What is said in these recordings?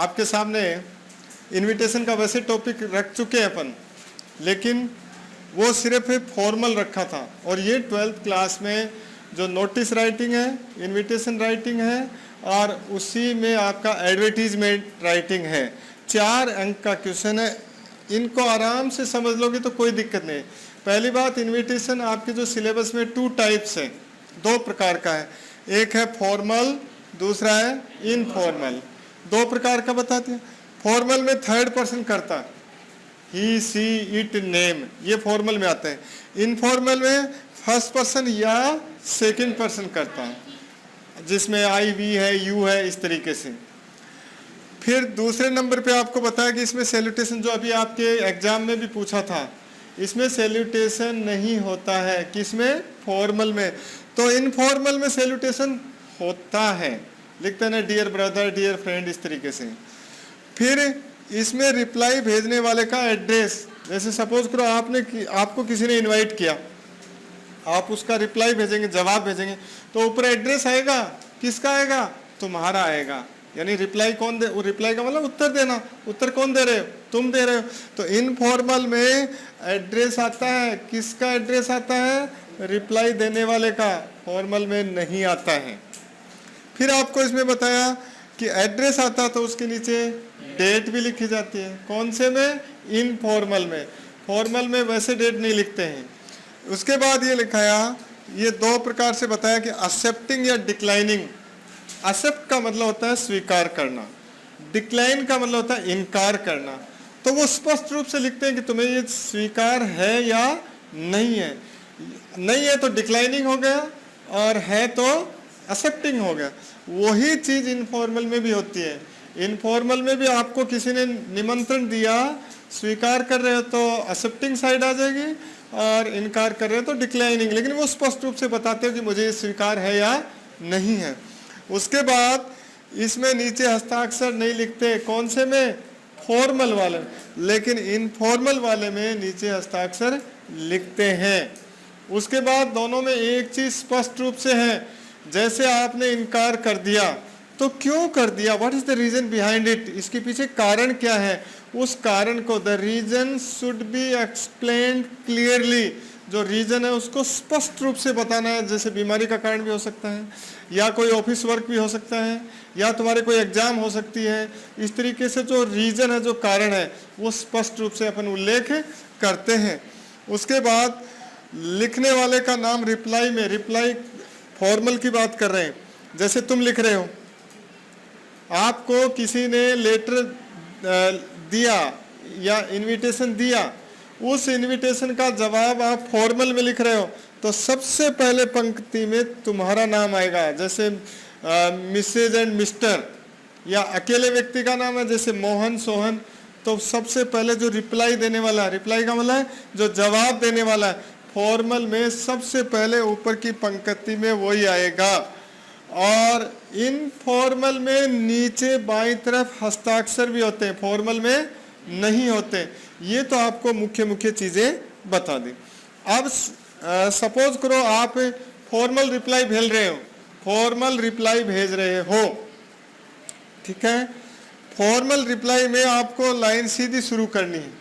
आपके सामने इनविटेशन का वैसे टॉपिक रख चुके हैं अपन, लेकिन वो सिर्फ एक फॉर्मल रखा था। और ये 12th क्लास में जो नोटिस राइटिंग है, इनविटेशन राइटिंग है और उसी में आपका एडवर्टीजमेंट राइटिंग है, 4 अंक का क्वेश्चन है। इनको आराम से समझ लोगे तो कोई दिक्कत नहीं। पहली बात, इनविटेशन आपके जो सिलेबस में 2 टाइप्स है, 2 प्रकार का है। एक है फॉर्मल, दूसरा है इनफॉर्मल। 2 प्रकार का बताते हैं। फॉर्मल में 3rd पर्सन करता है, ही, सी, इट, नेम, ये फॉर्मल में आते हैं। इनफॉर्मल में 1st पर्सन या 2nd पर्सन करता है, जिसमें आई, वी है, यू है, इस तरीके से। फिर दूसरे नंबर पे आपको बताया कि इसमें सैल्यूटेशन, जो अभी आपके एग्जाम में भी पूछा था, इसमें सैल्यूटेशन नहीं होता है। किसमें? फॉर्मल में। तो इनफॉर्मल में सैल्यूटेशन होता है, लिखते हैं ना, डियर ब्रदर, डियर फ्रेंड, इस तरीके से। फिर इसमें रिप्लाई भेजने वाले का एड्रेस, जैसे सपोज करो आपको किसी ने इनवाइट किया, आप उसका रिप्लाई भेजेंगे, जवाब भेजेंगे, तो ऊपर एड्रेस आएगा, किसका आएगा? तुम्हारा आएगा। यानी रिप्लाई कौन दे, वो रिप्लाई का मतलब उत्तर देना, उत्तर कौन दे रहे हो? तुम दे रहे हो। तो इनफॉर्मल में एड्रेस आता है, किसका एड्रेस आता है? रिप्लाई देने वाले का। फॉर्मल में नहीं आता है। फिर आपको इसमें बताया कि एड्रेस आता तो उसके नीचे डेट भी लिखी जाती है। कौन से में? इनफॉर्मल में। फॉर्मल में वैसे डेट नहीं लिखते हैं। उसके बाद ये लिखाया, ये 2 प्रकार से बताया कि एक्सेप्टिंग या डिक्लाइनिंग। एक्सेप्ट का मतलब होता है स्वीकार करना, डिक्लाइन का मतलब होता है इनकार करना। तो वो स्पष्ट रूप से लिखते हैं कि तुम्हें ये स्वीकार है या नहीं है। नहीं है तो डिक्लाइनिंग हो गया, और है तो एक्सेप्टिंग हो गया। वही चीज इनफॉर्मल में भी होती है। इनफॉर्मल में भी आपको किसी ने निमंत्रण दिया, स्वीकार कर रहे हो तो एक्सेप्टिंग साइड आ जाएगी, और इनकार कर रहे हो तो डिक्लाइनिंग। लेकिन वो स्पष्ट रूप से बताते हो कि मुझे ये स्वीकार है या नहीं है। उसके बाद इसमें नीचे हस्ताक्षर नहीं लिखते। कौन से में? फॉर्मल वाले में। लेकिन इनफॉर्मल वाले में नीचे हस्ताक्षर लिखते हैं। उसके बाद दोनों में एक चीज स्पष्ट रूप से है, जैसे आपने इनकार कर दिया तो क्यों कर दिया, what is the reason behind it, इसके पीछे कारण क्या है, उस कारण को the reason should be explained clearly. जो रीजन है उसको स्पष्ट रूप से बताना है। जैसे बीमारी का कारण भी हो सकता है, या कोई ऑफिस वर्क भी हो सकता है, या तुम्हारे कोई एग्जाम हो सकती है। इस तरीके से जो रीजन है, जो कारण है, वो स्पष्ट रूप से अपन उल्लेख करते हैं। उसके बाद लिखने वाले का नाम रिप्लाई में, रिप्लाई फॉर्मल की बात कर रहे हैं। जैसे तुम लिख रहे हो, आपको किसी ने लेटर दिया या इनविटेशन दिया, उस इनविटेशन का जवाब आप फॉर्मल में लिख रहे हो, तो सबसे पहले पंक्ति में तुम्हारा नाम आएगा। जैसे मिसेज एंड मिस्टर, या अकेले व्यक्ति का नाम है जैसे मोहन, सोहन, तो सबसे पहले जो रिप्लाई देने वाला है, रिप्लाई का मतलब है जो जवाब देने वाला है, फॉर्मल में सबसे पहले ऊपर की पंक्ति में वही आएगा। और इनफॉर्मल में नीचे बाईं तरफ हस्ताक्षर भी होते हैं, फॉर्मल में नहीं होते। ये तो आपको मुख्य मुख्य चीजें बता दी। अब सपोज करो आप फॉर्मल रिप्लाई भेज रहे हो, फॉर्मल रिप्लाई भेज रहे हो, ठीक है। फॉर्मल रिप्लाई में आपको लाइन सीधी शुरू करनी है,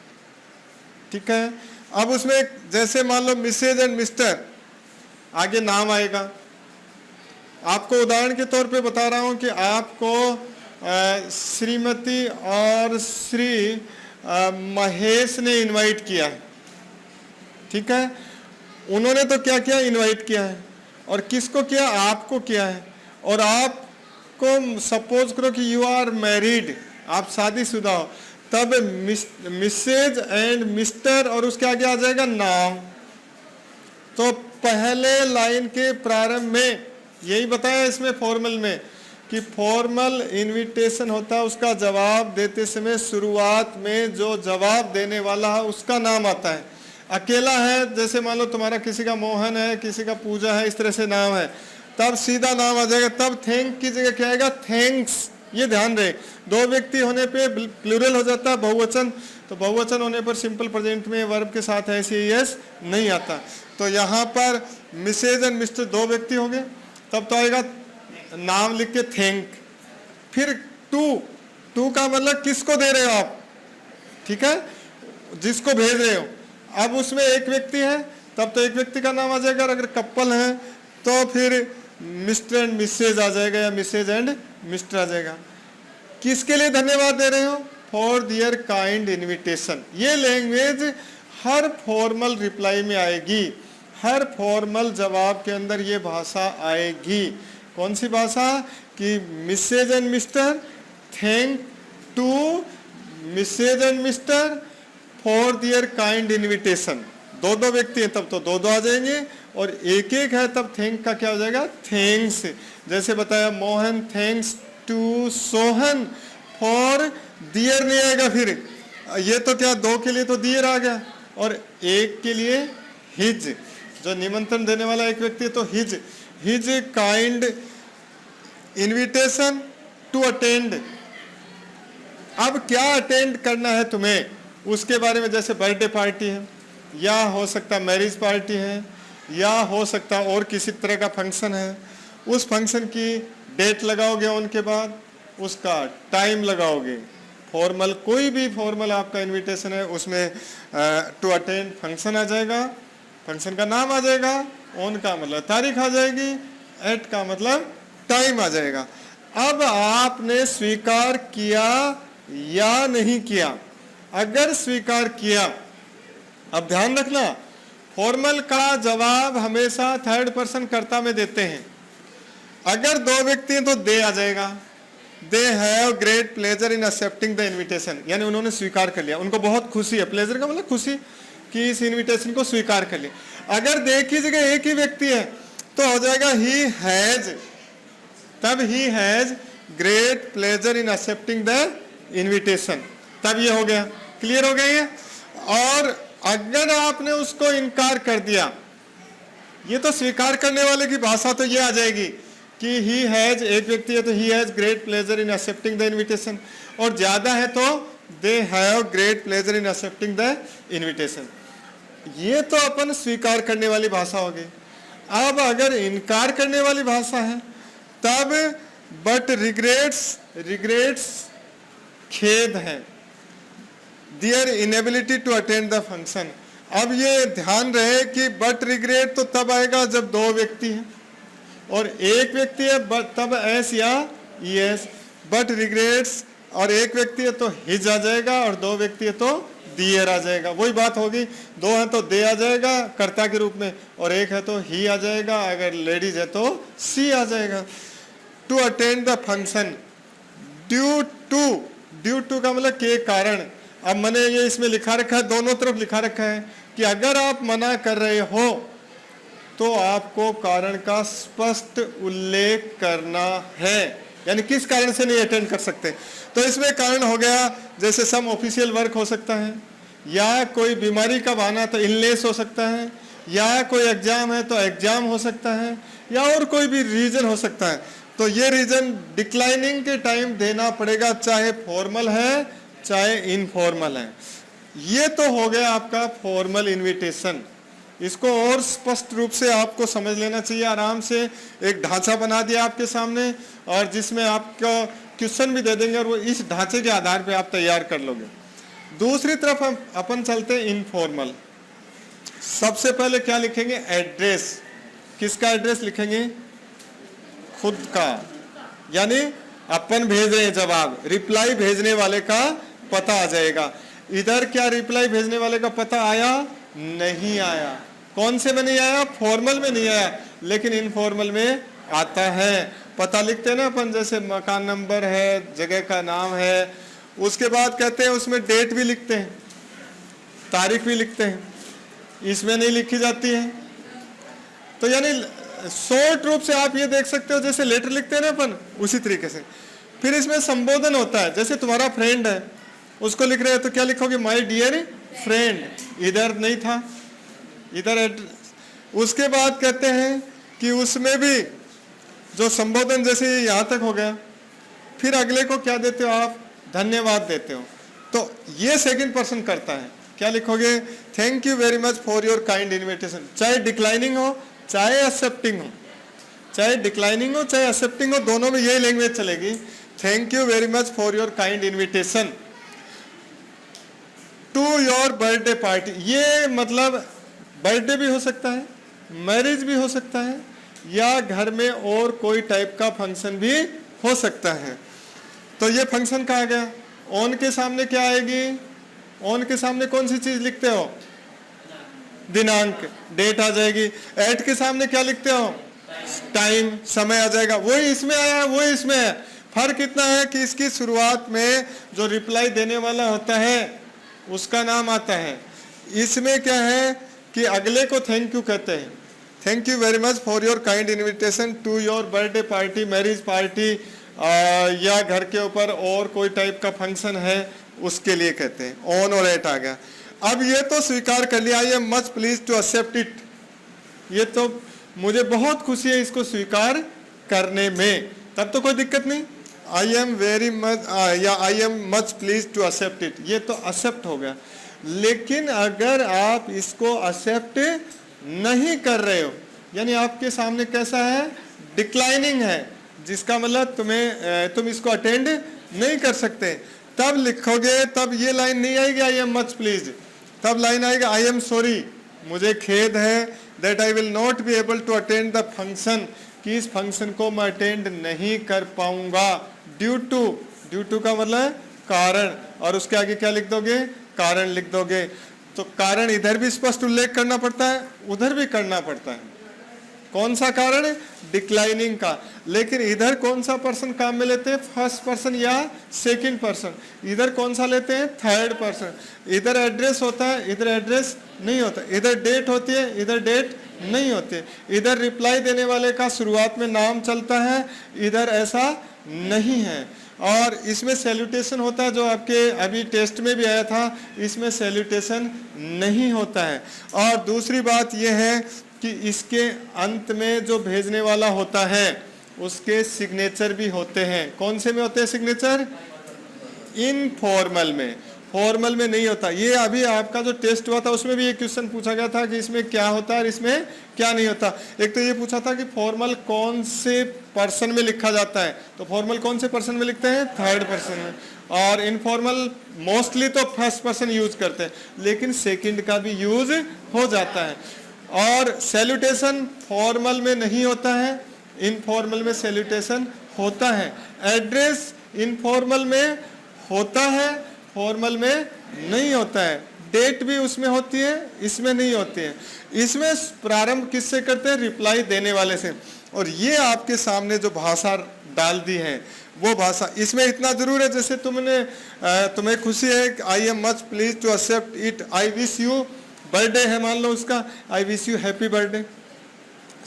ठीक है। अब उसमें जैसे मान लो मिसेज एंड मिस्टर, आगे नाम आएगा। आपको उदाहरण के तौर पे बता रहा हूं कि आपको श्रीमती और श्री महेश ने इनवाइट किया है, ठीक है। उन्होंने तो क्या किया, इनवाइट किया है। और किसको किया? आपको किया है। और आपको सपोज करो कि यू आर मैरिड, आप शादीशुदा हो, तब मिसेज एंड मिस्टर और उसके आगे आ जाएगा नाम। तो पहले लाइन के प्रारंभ में यही बताया इसमें फॉर्मल में कि फॉर्मल इनविटेशन होता है, उसका जवाब देते समय शुरुआत में जो जवाब देने वाला है उसका नाम आता है। अकेला है, जैसे मान लो तुम्हारा किसी का मोहन है, किसी का पूजा है, इस तरह से नाम है, तब सीधा नाम आ जाएगा। तब थैंक की जगह क्या आएगा? थैंक्स। ये ध्यान रहे, 2 व्यक्ति होने पे प्लूरल हो जाता है, बहुवचन। तो बहुवचन होने पर सिंपल प्रेजेंट में वर्ब के साथ एस नहीं आता। तो यहाँ पर मिसेज एंड मिस्टर 2 व्यक्ति होंगे, तब तो आएगा नाम लिख के थैंक। फिर टू टू का मतलब किसको दे रहे हो आप, ठीक है, जिसको भेज रहे हो। अब उसमें एक व्यक्ति है तब तो एक व्यक्ति का नाम आ जाएगा, और अगर कपल है तो फिर मिस्टर एंड मिसेज आ जाएगा या मिसेज एंड मिस्टर आ जाएगा। किसके लिए धन्यवाद दे रहे हो? For their kind invitation. ये लैंग्वेज हर फॉर्मल रिप्लाई में आएगी, हर फॉर्मल जवाब के अंदर ये भाषा आएगी। कौन सी भाषा? कि Mrs and Mr, thank to Mrs and Mr for their kind invitation. दो दो व्यक्ति हैं तब तो दो दो आ जाएंगे, और एक एक है तब थैंक का क्या हो जाएगा? थैंक्स। जैसे बताया, Mohan thanks to Sohan for their नहीं आएगा, फिर ये तो क्या, दो के लिए तो दियर आ गया, और एक के लिए हिज। जो निमंत्रण देने वाला एक व्यक्ति है तो his kind invitation to attend. अब क्या अटेंड करना है तुम्हें, उसके बारे में, जैसे बर्थडे पार्टी है, या हो सकता मैरिज पार्टी है, या हो सकता और किसी तरह का फंक्शन है, उस फंक्शन की डेट लगाओगे, उनके बाद उसका टाइम लगाओगे। फॉर्मल, कोई भी फॉर्मल आपका इनविटेशन है उसमें टू अटेंड फंक्शन आ जाएगा, फंक्शन का नाम आ जाएगा, ऑन का मतलब तारीख आ जाएगी, एट का मतलब टाइम आ जाएगा। अब आपने स्वीकार किया या नहीं किया। अगर स्वीकार किया, अब ध्यान रखना, फॉर्मल का जवाब हमेशा थर्ड पर्सन कर्ता में देते हैं। अगर दो व्यक्ति हैं तो दे आ जाएगा, they have great pleasure in accepting the invitation, यानी उन्होंने स्वीकार कर लिया, उनको बहुत खुशी है, प्लेजर का मतलब खुशी कि इस इनविटेशन को स्वीकार कर लिया। अगर दे की जगह एक ही व्यक्ति है तो हो जाएगा ही हैज, तब he has great pleasure in accepting the invitation, तब ये हो गया। क्लियर हो गया ये? और अगर आपने उसको इनकार कर दिया, ये तो स्वीकार करने वाले की भाषा तो ये आ जाएगी कि ही हैज, एक व्यक्ति है तो he has great pleasure in accepting the invitation, और ज्यादा है तो they have great pleasure in accepting the invitation. ये तो अपन स्वीकार करने वाली भाषा होगी। अब अगर इनकार करने वाली भाषा है तब बट रिग्रेट्स खेद है, their inability to attend the function. अब ये ध्यान रहे कि बट रिग्रेट तो तब आएगा जब दो व्यक्ति हैं, और एक व्यक्ति है तब एस या ईएस। बट रिग्रेट्स और एक व्यक्ति है तो हिज आ जाएगा, और दो व्यक्ति है तो दियर आ जाएगा। वही बात होगी, दो है तो दे आ जाएगा कर्ता के रूप में, और एक है तो ही आ जाएगा, अगर लेडीज है तो सी आ जाएगा। To attend the function, due to का मतलब के कारण। अब मैंने ये इसमें लिखा रखा है, दोनों तरफ लिखा रखा है कि अगर आप मना कर रहे हो तो आपको कारण का स्पष्ट उल्लेख करना है, यानी किस कारण से नहीं अटेंड कर सकते। तो इसमें कारण हो गया, जैसे सम ऑफिशियल वर्क हो सकता है, या कोई बीमारी का बहाना तो इलनेस हो सकता है, या कोई एग्जाम है तो एग्जाम हो सकता है, या और कोई भी रीजन हो सकता है। तो ये रीजन डिक्लाइनिंग के टाइम देना पड़ेगा, चाहे फॉर्मल है चाहे इनफॉर्मल है। ये तो हो गया आपका फॉर्मल इनविटेशन। इसको और स्पष्ट रूप से आपको समझ लेना चाहिए। आराम से एक ढांचा बना दिया आपके सामने, और जिसमें आपको क्वेश्चन भी दे देंगे, और वो इस ढांचे के आधार पे आप तैयार कर लोगे। दूसरी तरफ हम अपन चलते हैं इनफॉर्मल। सबसे पहले क्या लिखेंगे? एड्रेस। किसका एड्रेस लिखेंगे? खुद का, यानी अपन भेज रहे हैं जवाब, रिप्लाई भेजने वाले का पता आ जाएगा। इधर क्या रिप्लाई भेजने वाले का पता आया? नहीं आया। कौन से में नहीं आया? फॉर्मल में नहीं आया, लेकिन इनफॉर्मल में आता है। पता लिखते हैं ना अपन, जैसे मकान नंबर है, जगह का नाम है, उसके बाद कहते हैं उसमें डेट भी लिखते हैं, तारीख भी लिखते हैं, इसमें नहीं लिखी जाती है। तो यानी शॉर्ट रूप से आप ये देख सकते हो, जैसे लेटर लिखते हैं ना अपन, उसी तरीके से। फिर इसमें संबोधन होता है, जैसे तुम्हारा फ्रेंड है, उसको लिख रहे हैं तो क्या लिखोगे? My dear friend. इधर नहीं था, इधर। उसके बाद कहते हैं कि उसमें भी जो संबोधन, जैसे यहाँ तक हो गया, फिर अगले को क्या देते हो आप? धन्यवाद देते हो। तो ये सेकंड पर्सन करता है। क्या लिखोगे? Thank you very much for your kind invitation. चाहे डिक्लाइनिंग हो चाहे एक्सेप्टिंग हो, चाहे डिक्लाइनिंग हो चाहे एक्सेप्टिंग हो, दोनों में यही लैंग्वेज चलेगी thank you very much for your kind invitation to your birthday party. ये मतलब बर्थडे भी हो सकता है, मैरिज भी हो सकता है, या घर में और कोई टाइप का फंक्शन भी हो सकता है। तो ये फंक्शन कहा गया। ऑन के सामने क्या आएगी? ऑन के सामने कौन सी चीज लिखते हो? दिनांक, डेट आ जाएगी। एट के सामने क्या लिखते हो? टाइम, समय आ जाएगा। वही इसमें आया है, वही इसमें है। फर्क इतना है कि इसकी शुरुआत में जो रिप्लाई देने वाला होता है उसका नाम आता है। इसमें क्या है कि अगले को थैंक यू कहते हैं। Thank you very much for your kind invitation to your birthday party, marriage party, या घर के ऊपर और कोई टाइप का फंक्शन है उसके लिए कहते हैं। ऑन और एट आ गया। अब ये तो स्वीकार कर लिया, I am much please to accept it. ये तो मुझे बहुत खुशी है इसको स्वीकार करने में, तब तो कोई दिक्कत नहीं। आई एम वेरी मच या I am much please to accept it, ये तो एक्सेप्ट हो गया। लेकिन अगर आप इसको एक्सेप्ट नहीं कर रहे हो, यानी आपके सामने कैसा है? डिक्लाइनिंग है, जिसका मतलब तुम इसको अटेंड नहीं कर सकते, तब लिखोगे, तब ये लाइन नहीं आएगी आई एम मच प्लीज, तब लाइन आएगा आई एम सॉरी, मुझे खेद है, that I will not be able to attend the function, कि इस फंक्शन को मैं अटेंड नहीं कर पाऊंगा, ड्यू टू का मतलब कारण, और उसके आगे क्या लिख दोगे? कारण लिख दोगे। तो कारण इधर भी स्पष्ट उल्लेख करना पड़ता है, उधर भी करना पड़ता है। कौन सा कारण? डिक्लाइनिंग का। लेकिन इधर कौन सा पर्सन काम में लेते हैं? फर्स्ट पर्सन या सेकंड पर्सन। इधर कौन सा लेते हैं? Third person. इधर एड्रेस होता है, इधर एड्रेस नहीं होता। इधर डेट होती है, इधर डेट नहीं होती है। इधर रिप्लाई देने वाले का शुरुआत में नाम चलता है, इधर ऐसा नहीं है। और इसमें सैल्यूटेशन होता है, जो आपके अभी टेस्ट में भी आया था, इसमें सैल्यूटेशन नहीं होता है। और दूसरी बात यह है कि इसके अंत में जो भेजने वाला होता है उसके सिग्नेचर भी होते हैं। कौन से में होते हैं सिग्नेचर? इनफॉर्मल में, फॉर्मल में नहीं होता। ये अभी आपका जो टेस्ट हुआ था उसमें भी एक क्वेश्चन पूछा गया था कि इसमें क्या होता है और इसमें क्या नहीं होता। एक तो ये पूछा था कि फॉर्मल कौन से पर्सन में लिखा जाता है, तो फॉर्मल कौन से पर्सन में लिखते हैं? थर्ड पर्सन में। और इनफॉर्मल मोस्टली तो फर्स्ट पर्सन यूज करते हैं, लेकिन सेकंड का भी यूज हो जाता है। और सैल्यूटेशन फॉर्मल में नहीं होता है, इनफॉर्मल में सैल्यूटेशन होता है। एड्रेस इनफॉर्मल में होता है, फॉर्मल में नहीं होता है। डेट भी उसमें होती है, इसमें नहीं होती है। इसमें प्रारंभ किससे करते हैं? रिप्लाई देने वाले से। और ये आपके सामने जो भाषा डाल दी है वो भाषा, इसमें इतना जरूर है, जैसे तुम्हें खुशी है, I am much please to accept it, I wish you, birthday है मान लो उसका, I wish you happy birthday.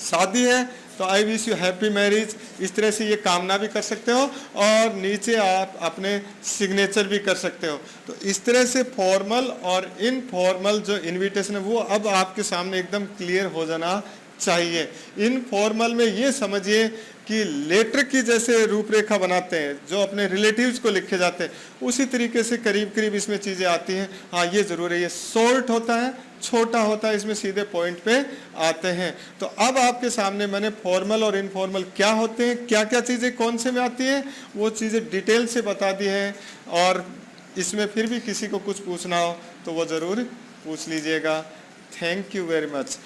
शादी है तो I wish you happy marriage. इस तरह से ये कामना भी कर सकते हो और नीचे आप अपने सिग्नेचर भी कर सकते हो। तो इस तरह से फॉर्मल और इनफॉर्मल जो इनविटेशन है वो अब आपके सामने एकदम क्लियर हो जाना चाहिए। इनफॉर्मल में ये समझिए कि लेटर की जैसे रूपरेखा बनाते हैं, जो अपने रिलेटिव्स को लिखे जाते हैं, उसी तरीके से करीब करीब इसमें चीज़ें आती हैं। हाँ ये ज़रूर है, ये शॉर्ट होता है, छोटा होता है, इसमें सीधे पॉइंट पे आते हैं। तो अब आपके सामने मैंने फॉर्मल और इनफॉर्मल क्या होते हैं, क्या क्या चीज़ें कौन से में आती हैं, वो चीज़ें डिटेल से बता दी हैं। और इसमें फिर भी किसी को कुछ पूछना हो तो वो ज़रूर पूछ लीजिएगा। Thank you very much.